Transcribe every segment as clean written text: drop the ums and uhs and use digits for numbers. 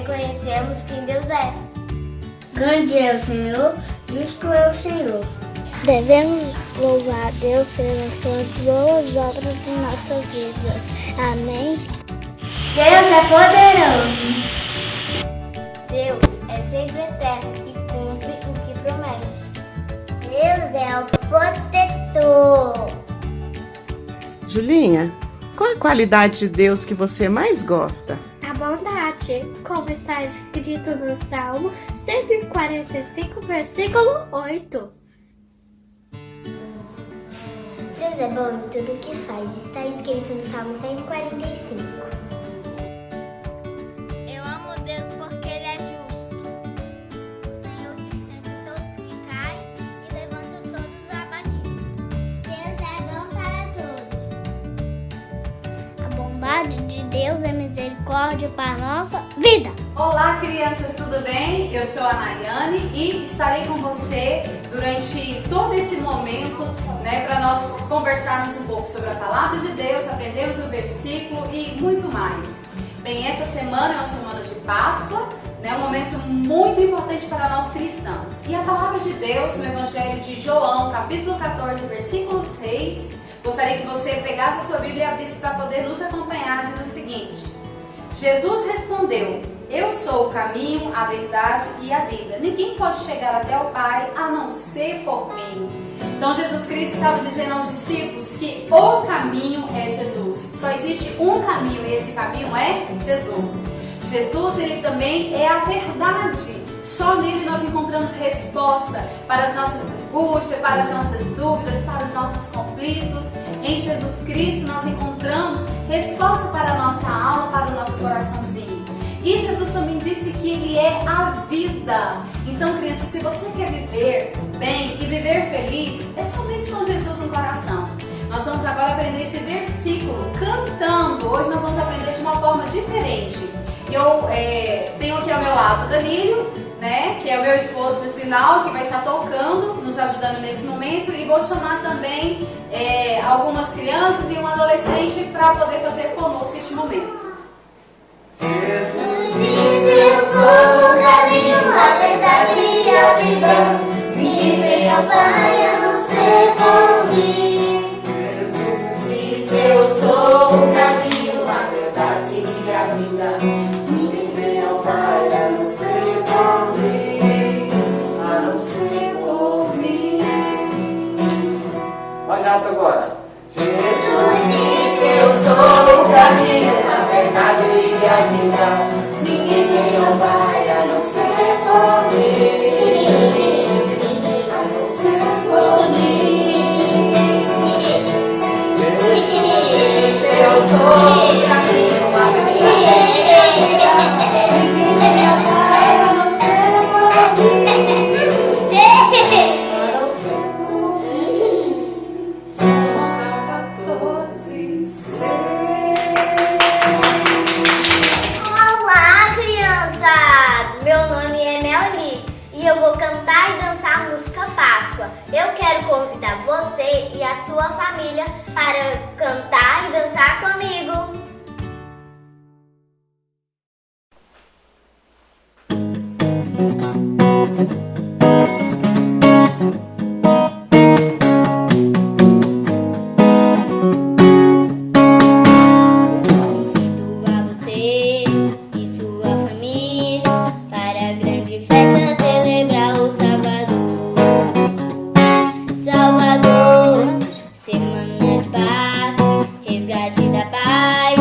reconhecemos quem Deus é. Grande é o Senhor, justo é o Senhor. Devemos louvar a Deus pelas suas boas obras em nossas vidas. Amém? Deus é poderoso. Deus é sempre eterno e cumpre o que promete. Deus é o protetor. Julinha, qual a qualidade de Deus que você mais gosta? A bondade, como está escrito no Salmo 145, versículo 8. Deus é bom em tudo o que faz. Está escrito no Salmo 145. Eu amo Deus porque Ele é justo. O Senhor sustenta todos que caem e levanta todos os abatidos. Deus é bom para todos. A bondade de Deus é misericórdia para a nossa vida. Olá, crianças, tudo bem? Eu sou a Nayane e estarei com você durante todo esse momento, para nós conversarmos um pouco sobre a palavra de Deus, aprendermos o versículo e muito mais. Bem, essa semana é uma semana de Páscoa, um momento muito importante para nós cristãos. E a palavra de Deus no Evangelho de João, capítulo 14, versículo 6, gostaria que você pegasse a sua Bíblia e abrisse para poder nos acompanhar, diz o seguinte: Jesus respondeu: eu sou o caminho, a verdade e a vida. Ninguém pode chegar até o Pai a não ser por mim. Então Jesus Cristo estava dizendo aos discípulos que o caminho é Jesus. Só existe um caminho e esse caminho é Jesus. Jesus, ele também é a verdade. Só nele nós encontramos resposta para as nossas angústias, para as nossas dúvidas, para os nossos conflitos. Em Jesus Cristo nós encontramos resposta para a nossa alma, para o nosso coraçãozinho. E Jesus também disse que Ele é a vida. Então, crianças, se você quer viver bem e viver feliz, é somente com Jesus no coração. Nós vamos agora aprender esse versículo cantando. Hoje nós vamos aprender de uma forma diferente. Eu tenho aqui ao meu lado o Danilo, que é o meu esposo, por sinal, que vai estar tocando, nos ajudando nesse momento. E vou chamar também algumas crianças e um adolescente para poder fazer conosco este momento. Jesus disse: eu sou o caminho, a verdade e a vida. Ninguém vem ao Pai a não ser por mim. Jesus disse: eu sou o caminho, a verdade e a vida. Ninguém vem ao Pai a não ser por mim, a não ser por mim. Mais alto agora. Jesus disse: eu sou o caminho, a verdade e a vida. Ninguém vem ao Pai a não ser por mim, a não ser por mim. Jesus disse: eu sou o caminho, a verdade e a vida. Ninguém vem ao Pai a não ser por mim, a não ser por mim. Olá, crianças! Meu nome é Melis e eu vou cantar e dançar a música Páscoa. Eu quero convidar você e a sua família para cantar e dançar comigo. Convido a você e sua família para a grande festa celebrar o Salvador. Salvador, semana de Páscoa, resgate da paz.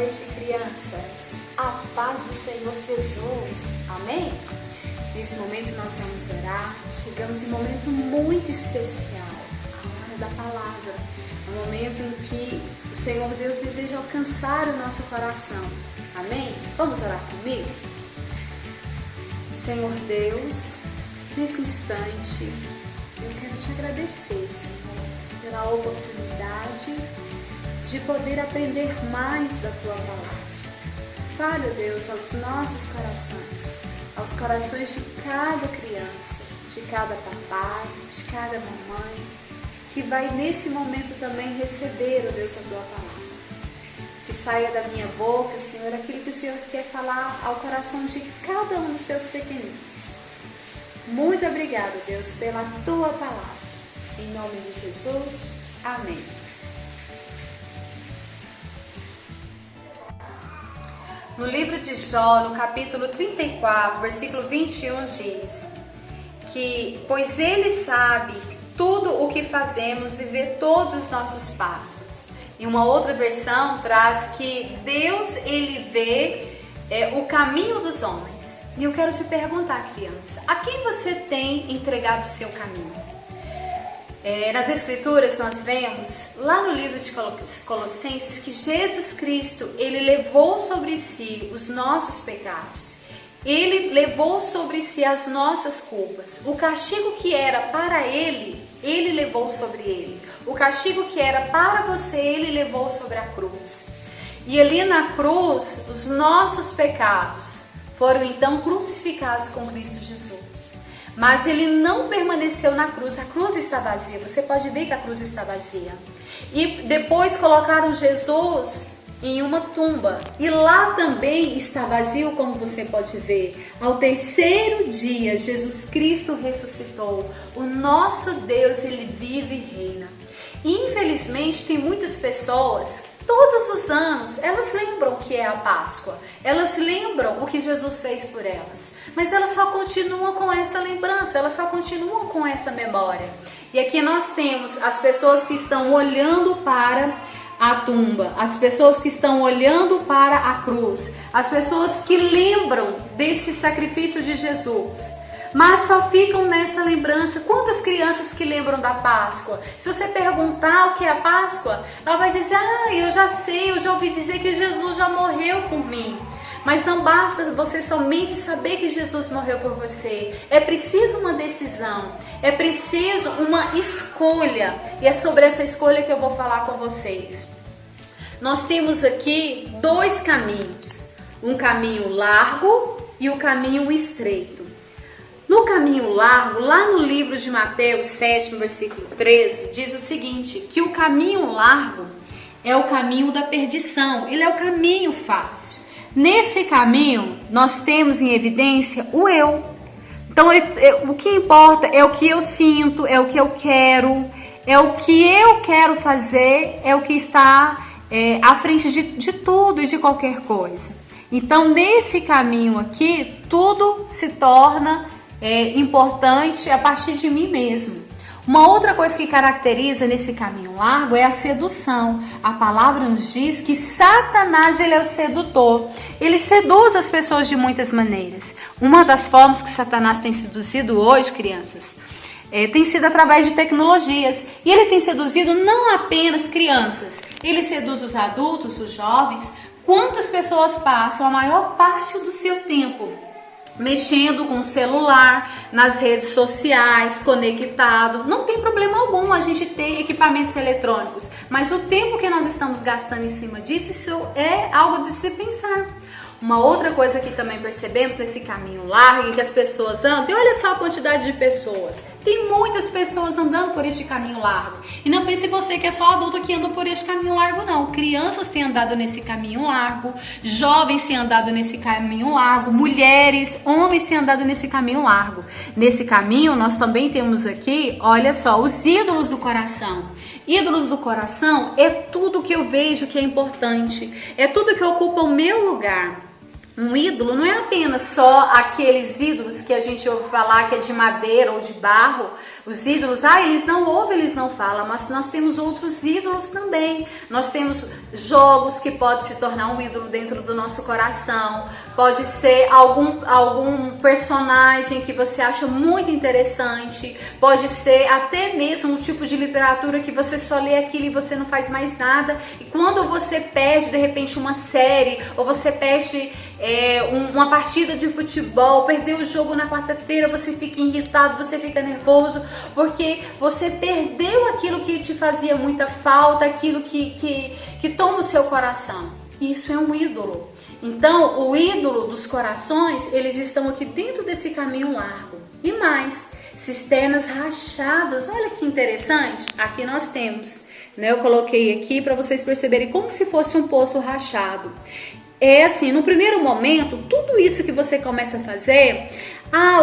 noite, crianças. A paz do Senhor Jesus. Amém? Nesse momento nós vamos orar. Chegamos em um momento muito especial, a hora da palavra. Um momento em que o Senhor Deus deseja alcançar o nosso coração. Amém? Vamos orar comigo? Senhor Deus, nesse instante, eu quero te agradecer, Senhor, pela oportunidade de poder aprender mais da Tua palavra. Fale, ó Deus, aos nossos corações, aos corações de cada criança, de cada papai, de cada mamãe, que vai nesse momento também receber, ó Deus, a Tua palavra. Que saia da minha boca, Senhor, aquilo que o Senhor quer falar ao coração de cada um dos Teus pequeninos. Muito obrigada, Deus, pela Tua palavra. Em nome de Jesus, amém. No livro de Jó, no capítulo 34, versículo 21, diz que, pois Ele sabe tudo o que fazemos e vê todos os nossos passos. Em uma outra versão traz que Deus, Ele vê o caminho dos homens. E eu quero te perguntar, criança, a quem você tem entregado o seu caminho? Nas Escrituras nós vemos, lá no livro de Colossenses, que Jesus Cristo, Ele levou sobre si os nossos pecados. Ele levou sobre si as nossas culpas. O castigo que era para Ele, Ele levou sobre Ele. O castigo que era para você, Ele levou sobre a cruz. E ali na cruz, os nossos pecados foram então crucificados com Cristo Jesus. Mas Ele não permaneceu na cruz, a cruz está vazia, você pode ver que a cruz está vazia. E depois colocaram Jesus em uma tumba, e lá também está vazio, como você pode ver. Ao terceiro dia, Jesus Cristo ressuscitou. O nosso Deus, Ele vive e reina. E infelizmente tem muitas pessoas que todos os anos elas lembram o que é a Páscoa, elas lembram o que Jesus fez por elas, mas elas só continuam com essa lembrança, elas só continuam com essa memória. E aqui nós temos as pessoas que estão olhando para a tumba, as pessoas que estão olhando para a cruz, as pessoas que lembram desse sacrifício de Jesus, mas só ficam nessa lembrança. Quantas crianças que lembram da Páscoa? Se você perguntar o que é a Páscoa, ela vai dizer, eu já sei, eu já ouvi dizer que Jesus já morreu por mim. Mas não basta você somente saber que Jesus morreu por você. É preciso uma decisão, é preciso uma escolha. E é sobre essa escolha que eu vou falar com vocês. Nós temos aqui dois caminhos, um caminho largo e o caminho estreito. No caminho largo, lá no livro de Mateus 7, no versículo 13, diz o seguinte, que o caminho largo é o caminho da perdição, ele é o caminho fácil. Nesse caminho, nós temos em evidência o eu. Então, o que importa é o que eu sinto, é o que eu quero, é o que eu quero fazer, é o que está à frente de tudo e de qualquer coisa. Então, nesse caminho aqui, tudo se torna importante a partir de mim mesmo. Uma outra coisa que caracteriza nesse caminho largo é a sedução. A palavra nos diz que Satanás, ele é o sedutor. Ele seduz as pessoas de muitas maneiras. Uma das formas que Satanás tem seduzido hoje, crianças, tem sido através de tecnologias. E ele tem seduzido não apenas crianças, ele seduz os adultos, os jovens. Quantas pessoas passam a maior parte do seu tempo mexendo com o celular, nas redes sociais, conectado? Não tem problema algum a gente ter equipamentos eletrônicos, mas o tempo que nós estamos gastando em cima disso, isso é algo de se pensar. Uma outra coisa que também percebemos nesse caminho largo em que as pessoas andam, e olha só a quantidade de pessoas, tem muitas pessoas andando por este caminho largo. E não pense você que é só adulto que anda por este caminho largo, não. Crianças têm andado nesse caminho largo, jovens têm andado nesse caminho largo, mulheres, homens têm andado nesse caminho largo. Nesse caminho nós também temos aqui, olha só, os ídolos do coração. Ídolos do coração é tudo que eu vejo que é importante, é tudo que ocupa o meu lugar. Um ídolo não é apenas só aqueles ídolos que a gente ouve falar que é de madeira ou de barro. Os ídolos, eles não ouvem, eles não falam, mas nós temos outros ídolos também. Nós temos jogos que podem se tornar um ídolo dentro do nosso coração. Pode ser algum personagem que você acha muito interessante. Pode ser até mesmo um tipo de literatura que você só lê aquilo e você não faz mais nada. E quando você perde, de repente, uma série, ou você perde uma partida de futebol, perdeu o jogo na quarta-feira, você fica irritado, você fica nervoso, porque você perdeu aquilo que te fazia muita falta, aquilo que toma o seu coração. Isso é um ídolo. Então, o ídolo dos corações, eles estão aqui dentro desse caminho largo. E mais, cisternas rachadas. Olha que interessante. Aqui nós temos, né? Eu coloquei aqui para vocês perceberem como se fosse um poço rachado. É assim, no primeiro momento, tudo isso que você começa a fazer,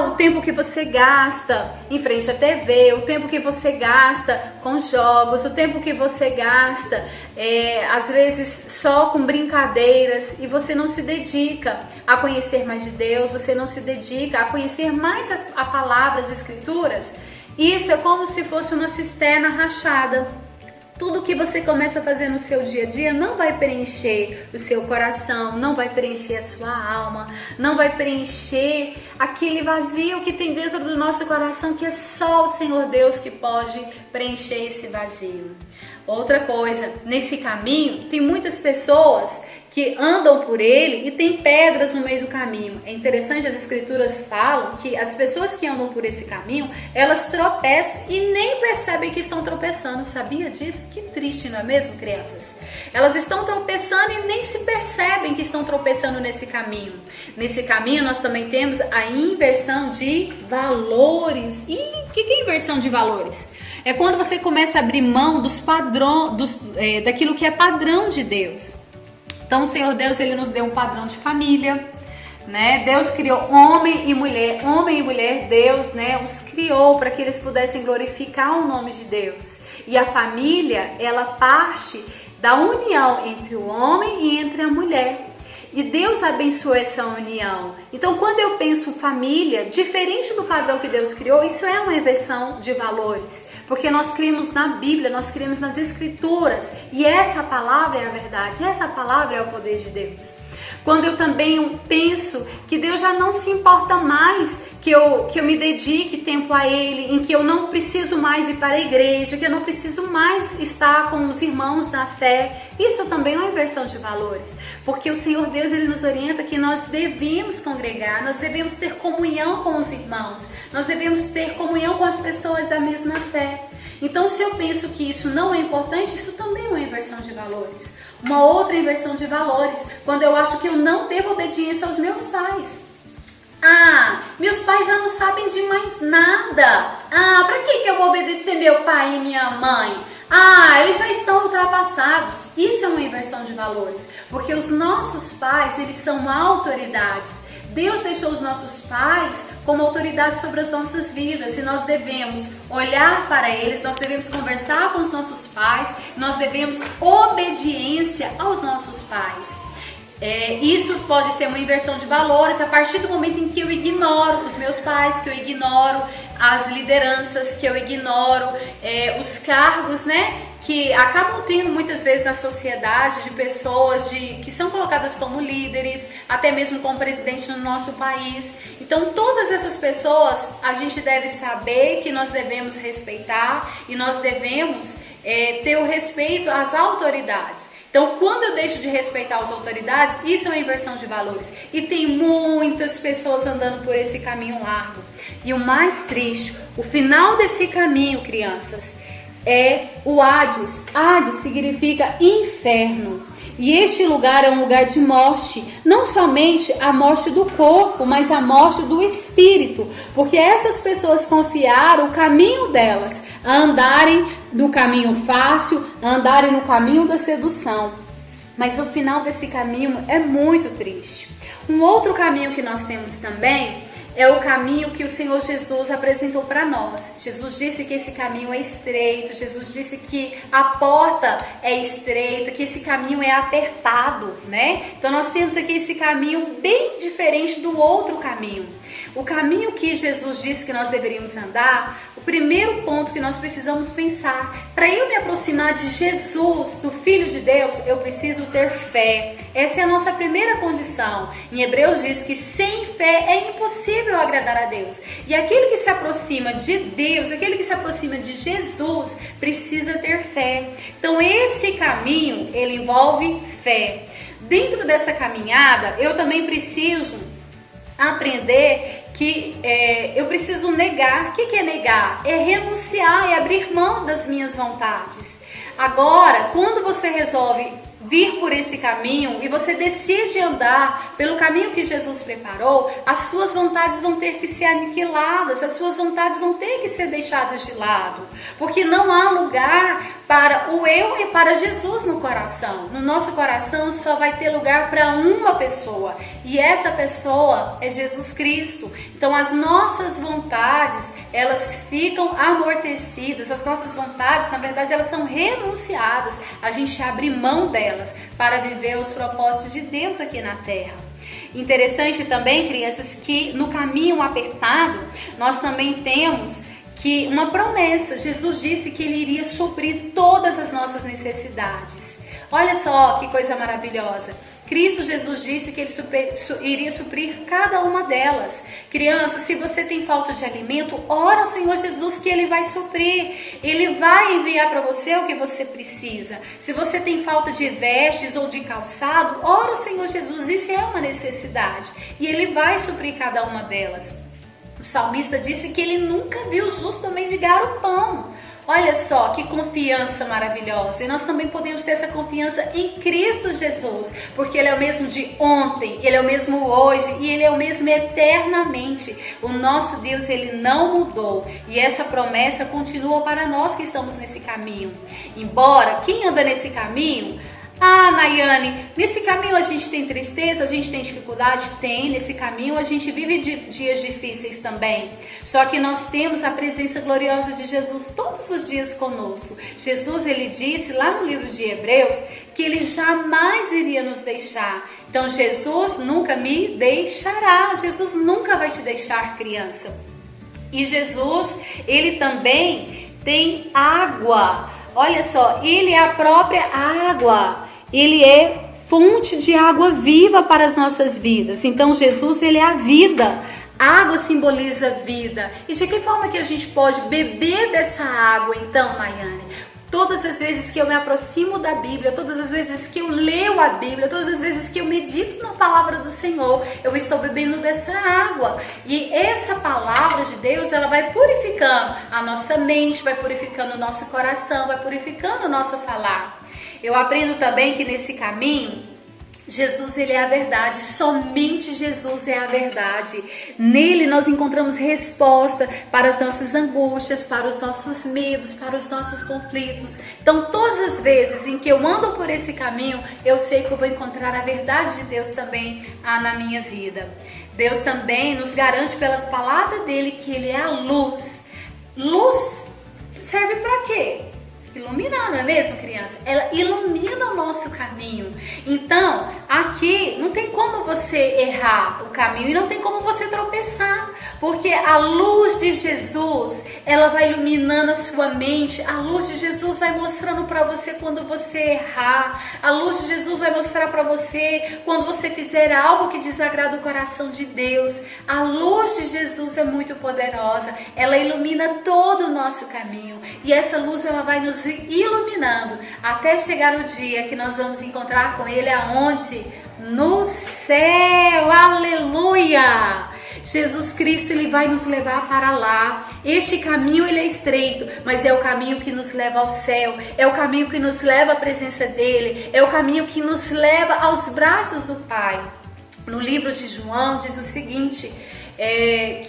o tempo que você gasta em frente à TV, o tempo que você gasta com jogos, o tempo que você gasta, às vezes, só com brincadeiras, e você não se dedica a conhecer mais de Deus, você não se dedica a conhecer mais a palavra, as escrituras. Isso é como se fosse uma cisterna rachada. Tudo que você começa a fazer no seu dia a dia não vai preencher o seu coração, não vai preencher a sua alma, não vai preencher aquele vazio que tem dentro do nosso coração, que é só o Senhor Deus que pode preencher esse vazio. Outra coisa, nesse caminho tem muitas pessoas que andam por ele e tem pedras no meio do caminho. É interessante, as escrituras falam que as pessoas que andam por esse caminho, elas tropeçam e nem percebem que estão tropeçando. Sabia disso? Que triste, não é mesmo, crianças? Elas estão tropeçando e nem se percebem que estão tropeçando nesse caminho. Nesse caminho nós também temos a inversão de valores. E o que é inversão de valores? É quando você começa a abrir mão dos padrões, daquilo que é padrão de Deus. Então o Senhor Deus, ele nos deu um padrão de família, né? Deus criou homem e mulher, Deus, né, os criou para que eles pudessem glorificar o nome de Deus. E a família, ela parte da união entre o homem e entre a mulher. E Deus abençoou essa união. Então, quando eu penso família, diferente do padrão que Deus criou, isso é uma inversão de valores. Porque nós cremos na Bíblia, nós cremos nas Escrituras. E essa palavra é a verdade, essa palavra é o poder de Deus. Quando eu também penso que Deus já não se importa mais que eu me dedique tempo a Ele, em que eu não preciso mais ir para a igreja, que eu não preciso mais estar com os irmãos na fé, isso também é uma inversão de valores. Porque o Senhor Deus, ele nos orienta que nós devemos congregar, nós devemos ter comunhão com os irmãos, nós devemos ter comunhão com as pessoas da mesma fé. Então, se eu penso que isso não é importante, isso também é uma inversão de valores. Uma outra inversão de valores, quando eu acho que eu não devo obediência aos meus pais. Meus pais já não sabem de mais nada. Para que eu vou obedecer meu pai e minha mãe? Eles já estão ultrapassados. Isso é uma inversão de valores, porque os nossos pais, eles são autoridades. Deus deixou os nossos pais como autoridade sobre as nossas vidas e nós devemos olhar para eles, nós devemos conversar com os nossos pais, nós devemos obediência aos nossos pais. Isso pode ser uma inversão de valores a partir do momento em que eu ignoro os meus pais, que eu ignoro as lideranças, que eu ignoro os cargos, né, que acabam tendo muitas vezes na sociedade de pessoas que são colocadas como líderes, até mesmo como presidente no nosso país. Então todas essas pessoas a gente deve saber que nós devemos respeitar e nós devemos ter o respeito às autoridades. Então, quando eu deixo de respeitar as autoridades, isso é uma inversão de valores. E tem muitas pessoas andando por esse caminho largo. E o mais triste, o final desse caminho, crianças, é o Hades. Hades significa inferno. E este lugar é um lugar de morte, não somente a morte do corpo, mas a morte do espírito, porque essas pessoas confiaram o caminho delas a andarem no caminho fácil, a andarem no caminho da sedução. Mas o final desse caminho é muito triste. Um outro caminho que nós temos também é o caminho que o Senhor Jesus apresentou para nós. Jesus disse que esse caminho é estreito, Jesus disse que a porta é estreita, que esse caminho é apertado, né? Então nós temos aqui esse caminho bem diferente do outro caminho. O caminho que Jesus disse que nós deveríamos andar, o primeiro ponto que nós precisamos pensar, para eu me aproximar de Jesus, do Filho de Deus, eu preciso ter fé. Essa é a nossa primeira condição. Em Hebreus diz que sem fé é impossível agradar a Deus. E aquele que se aproxima de Deus, aquele que se aproxima de Jesus, precisa ter fé. Então esse caminho, ele envolve fé. Dentro dessa caminhada, eu também preciso aprender que eu preciso negar. O que é negar? É renunciar, é abrir mão das minhas vontades. Agora, quando você resolve vir por esse caminho e você decide andar pelo caminho que Jesus preparou, as suas vontades vão ter que ser aniquiladas, as suas vontades vão ter que ser deixadas de lado, porque não há lugar para o eu e para Jesus no coração. No nosso coração só vai ter lugar para uma pessoa, e essa pessoa é Jesus Cristo. Então as nossas vontades, elas ficam amortecidas, as nossas vontades, na verdade, elas são renunciadas. A gente abre mão delas para viver os propósitos de Deus aqui na terra. Interessante também, crianças, que no caminho apertado, nós também temos que uma promessa. Jesus disse que Ele iria suprir todas as nossas necessidades. Olha só que coisa maravilhosa. Cristo Jesus disse que Ele iria suprir cada uma delas. Crianças, se você tem falta de alimento, ora ao Senhor Jesus que Ele vai suprir. Ele vai enviar para você o que você precisa. Se você tem falta de vestes ou de calçado, ora ao Senhor Jesus, isso é uma necessidade. E Ele vai suprir cada uma delas. O salmista disse que ele nunca viu o justo mendigar o pão. Olha só que confiança maravilhosa. E nós também podemos ter essa confiança em Cristo Jesus, porque Ele é o mesmo de ontem, Ele é o mesmo hoje e Ele é o mesmo eternamente. O nosso Deus, Ele não mudou, e essa promessa continua para nós que estamos nesse caminho. Embora quem anda nesse caminho... Ah, Nayane, nesse caminho a gente tem tristeza, a gente tem dificuldade? Tem, nesse caminho a gente vive dias difíceis também. Só que nós temos a presença gloriosa de Jesus todos os dias conosco. Jesus, Ele disse lá no livro de Hebreus que Ele jamais iria nos deixar. Então Jesus nunca me deixará, Jesus nunca vai te deixar, criança. E Jesus, Ele também tem água. Olha só, Ele é a própria água. Ele é fonte de água viva para as nossas vidas. Então Jesus, Ele é a vida. Água simboliza vida. E de que forma que a gente pode beber dessa água então, Nayane? Todas as vezes que eu me aproximo da Bíblia, todas as vezes que eu leio a Bíblia, todas as vezes que eu medito na palavra do Senhor, eu estou bebendo dessa água. E essa palavra de Deus, ela vai purificando a nossa mente, vai purificando o nosso coração, vai purificando o nosso falar. Eu aprendo também que nesse caminho, Jesus, Ele é a verdade, somente Jesus é a verdade. Nele nós encontramos resposta para as nossas angústias, para os nossos medos, para os nossos conflitos. Então todas as vezes em que eu ando por esse caminho, eu sei que eu vou encontrar a verdade de Deus também na minha vida. Deus também nos garante pela palavra dele que Ele é a luz. Luz serve para quê? Iluminar, não é mesmo, criança? Ela ilumina o nosso caminho. Então, aqui não tem como você errar o caminho e não tem como você tropeçar, porque a luz de Jesus, ela vai iluminando a sua mente. A luz de Jesus vai mostrando para você quando você errar. A luz de Jesus vai mostrar para você quando você fizer algo que desagrada o coração de Deus. A luz de Jesus é muito poderosa. Ela ilumina todo o nosso caminho. E essa luz, ela vai nos iluminando até chegar o dia que nós vamos encontrar com Ele aonde? No céu. Aleluia! Jesus Cristo, Ele vai nos levar para lá. Este caminho, ele é estreito, mas é o caminho que nos leva ao céu. É o caminho que nos leva à presença dEle. É o caminho que nos leva aos braços do Pai. No livro de João diz o seguinte...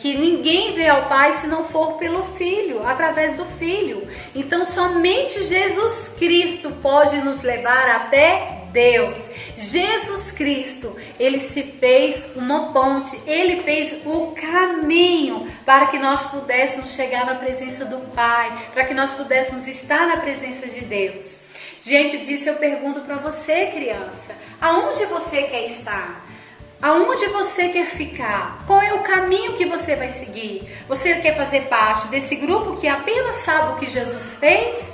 que ninguém vê ao Pai se não for pelo Filho, através do Filho. Então somente Jesus Cristo pode nos levar até Deus. Jesus Cristo, ele se fez uma ponte, ele fez o caminho para que nós pudéssemos chegar na presença do Pai, para que nós pudéssemos estar na presença de Deus. Diante disso, eu pergunto para você, criança, aonde você quer estar? Aonde você quer ficar? Qual é o caminho que você vai seguir? Você quer fazer parte desse grupo que apenas sabe o que Jesus fez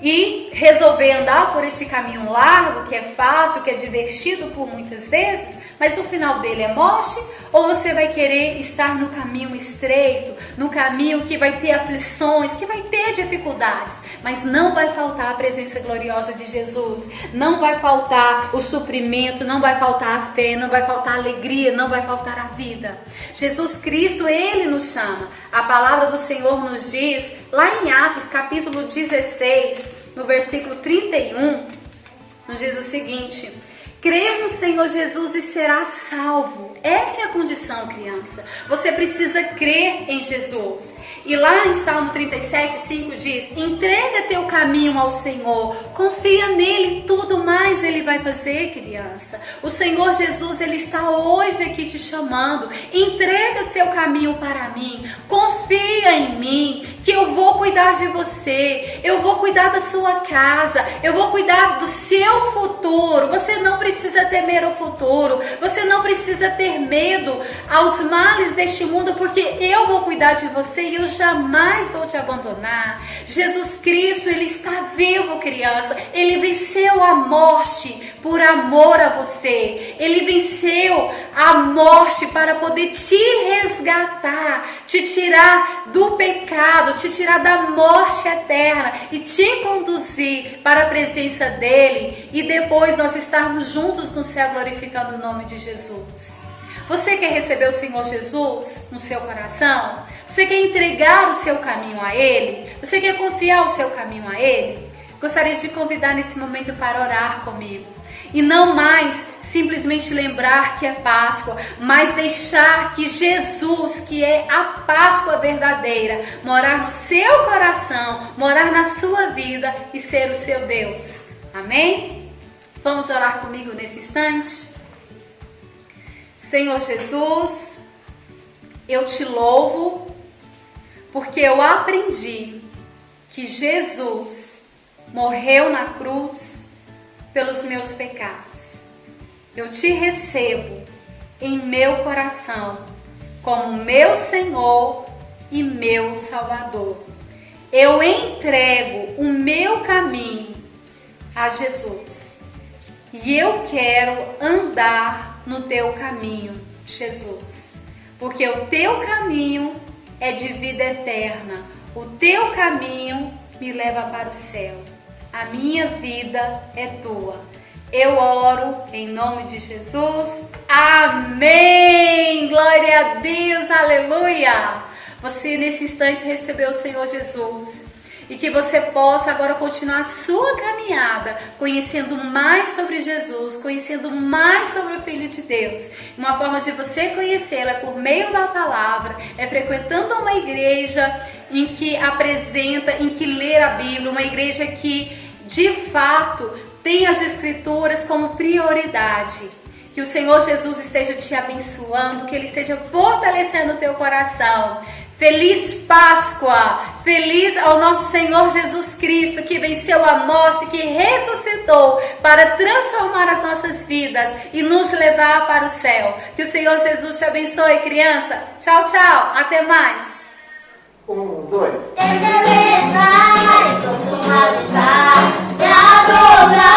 e resolver andar por este caminho largo, que é fácil, que é divertido por muitas vezes, mas o final dele é morte? Ou você vai querer estar no caminho estreito, no caminho que vai ter aflições, que vai ter dificuldades, mas não vai faltar a presença gloriosa de Jesus, não vai faltar o suprimento, não vai faltar a fé, não vai faltar a alegria, não vai faltar a vida. Jesus Cristo, ele nos chama. A palavra do Senhor nos diz, lá em Atos capítulo 16, no versículo 31, nos diz o seguinte: crer no Senhor Jesus e será salvo. Essa é a condição, criança. Você precisa crer em Jesus. E lá em Salmo 37:5 diz: entrega teu caminho ao Senhor, confia nele, tudo mais ele vai fazer, criança. O Senhor Jesus, ele está hoje aqui te chamando. Entrega seu caminho para mim, confia em mim, que eu vou cuidar de você, eu vou cuidar da sua casa, eu vou cuidar do seu futuro. Você não precisa temer o futuro, você não precisa ter medo aos males deste mundo, porque eu vou cuidar de você e eu jamais vou te abandonar. Jesus Cristo, ele está vivo, criança. Ele venceu a morte por amor a você. Ele venceu a morte para poder te resgatar, te tirar do pecado, te tirar da morte eterna e te conduzir para a presença dele, e depois nós estarmos juntos no céu glorificando o nome de Jesus. Você quer receber o Senhor Jesus no seu coração? Você quer entregar o seu caminho a ele? Você quer confiar o seu caminho a ele? Gostaria de te convidar nesse momento para orar comigo. E não mais simplesmente lembrar que é Páscoa, mas deixar que Jesus, que é a Páscoa verdadeira, morar no seu coração, morar na sua vida e ser o seu Deus. Amém? Vamos orar comigo nesse instante? Senhor Jesus, eu te louvo porque eu aprendi que Jesus morreu na cruz pelos meus pecados. Eu te recebo em meu coração como meu Senhor e meu Salvador. Eu entrego o meu caminho a Jesus e eu quero andar no teu caminho, Jesus, porque o teu caminho é de vida eterna, o teu caminho me leva para o céu, a minha vida é tua. Eu oro em nome de Jesus, amém, glória a Deus, aleluia. Você nesse instante recebeu o Senhor Jesus. E que você possa agora continuar a sua caminhada, conhecendo mais sobre Jesus, conhecendo mais sobre o Filho de Deus. Uma forma de você conhecê-la por meio da palavra é frequentando uma igreja em que apresenta, em que lê a Bíblia, uma igreja que de fato tem as Escrituras como prioridade. Que o Senhor Jesus esteja te abençoando, que Ele esteja fortalecendo o teu coração. Feliz Páscoa! Feliz ao nosso Senhor Jesus Cristo, que venceu a morte, que ressuscitou para transformar as nossas vidas e nos levar para o céu. Que o Senhor Jesus te abençoe, criança. Tchau, tchau. Até mais. 1, 2. Tem beleza, consumado está, e adorar.